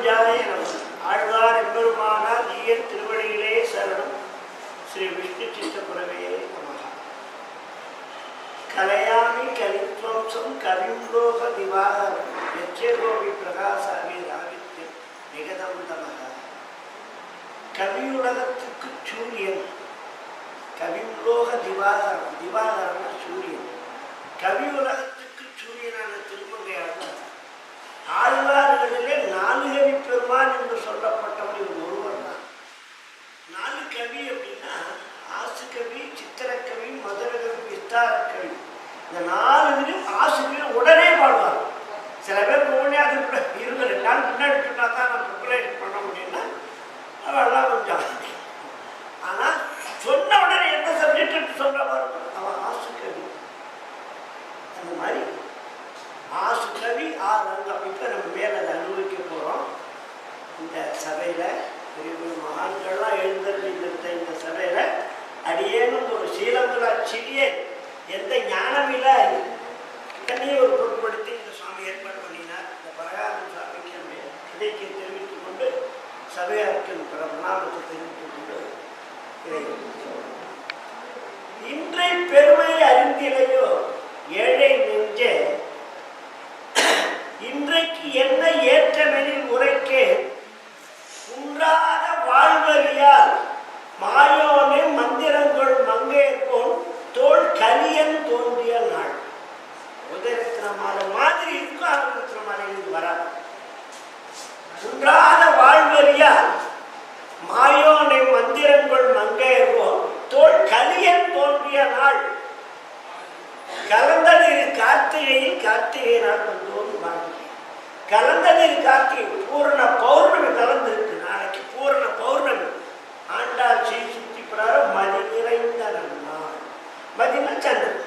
ராமானுஜாய நமः. ஆழ்வார் எம்பெருமானார் ஜீயர் திருவடிகளே சரணம். ஸ்ரீ விஷ்ணு சித்தபுரவே நமः. கலையாமி கலித்வம்சம் கவிம்லோக திவாகரம் யச்சேகோவி பிரகாசாமி ராவித்யம் நிகதம் நமः. கவியுலகத்துக்கு சூரியன், கவிம்லோக திவாகரம், திவாகரம்னா சூரியன். கவியுலகத்துக்கு சூரியனான திருமங்கையாளர் ஆழ்வார்களிலே 4 கவி பெருமான் என்று சொல்லப்பட்டவர் ஒருவர் தான். 4 கவி அப்படின்னா ஆசு கவி, சித்திரக்கவி, மதுரகவி, விஸ்தாரக்கவி. இந்த 4 ஆசிரியர் உடனே பாடுவார். சில பேர் உடனே அது இருங்க 2 நாள் முன்னாடி சொன்னா தான் நான் ப்ரிப்பரேஷன் பண்ண முடியும்னா அவெல்லாம் கொஞ்சம். ஆனால் சொன்ன உடனே எந்த சப்ஜெக்ட் சொல்ல வரும் அவன் ஆசு கவி. அந்த மாதிரி ஆசு கவி ரங்கம். இப்போ நம்ம மேலே அதை அனுபவிக்க போகிறோம். இந்த சபையில் பெரிய பெரிய மகான்கள்லாம் எழுந்திருந்த இந்த சபையில் அடியேனும் ஒரு சீலங்குலா சிறிய எந்த ஞானமில்ல தன்னையும் ஒரு பொருட்படுத்தி இந்த சுவாமி ஏற்பாடு பண்ணினார். இந்த பரகாரம் சுவாமிக்கு நம்முடைய இதைக்கு தெரிவித்துக் கொண்டு சபையாருக்கு பிரணாமத்தை தெரிவித்துக் கொண்டு இன்றை பெருமை அறிந்திலையோ ஏழை நெஞ்சே, இன்றைக்கு என்ன ஏற்றமெனில் உரைக்கே குன்றாத வாழ்வறியால் மாயோனே மந்திரங்கள் மங்கையர்போல் தோல் கலியன் தோன்றிய நாள். உதயரத்ன மாலை மாதிரி இருக்கும், ஆரம்பரத்ன மாலை இது வராது. குன்றாத வாழ்வறியால் மாயோனை மந்திரங்கள் மங்கையர்போல் தோல் கலியன் தோன்றிய நாள். கலந்த நீர் கார்த்திகையில் கார்த்திகை நாள் வந்தோன்னு பாருங்க. கலந்த நீர் கார்த்திகை பூரண பௌர்ணமி கலந்து இருக்கு. நாளைக்கு பூரண பௌர்ணமி. ஆண்டாள் ஸ்ரீ சுத்தி பிரகாரம் மதி நிறைந்த நன்னாள். மதினா சந்திரன்.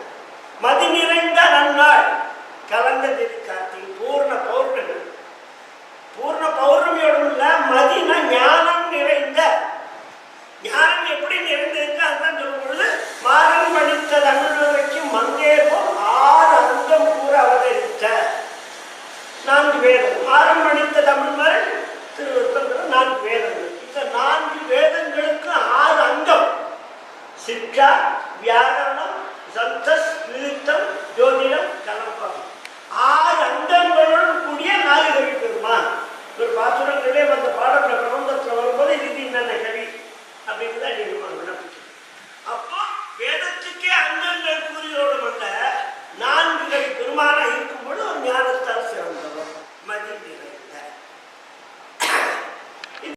மதி நிறைந்த நன்னாள் கலந்த நீர் கார்த்திகை பூர்ண பௌர்ணமி. பூர்ண பௌர்ணமியோட மதினா ஞானம் நிறைந்த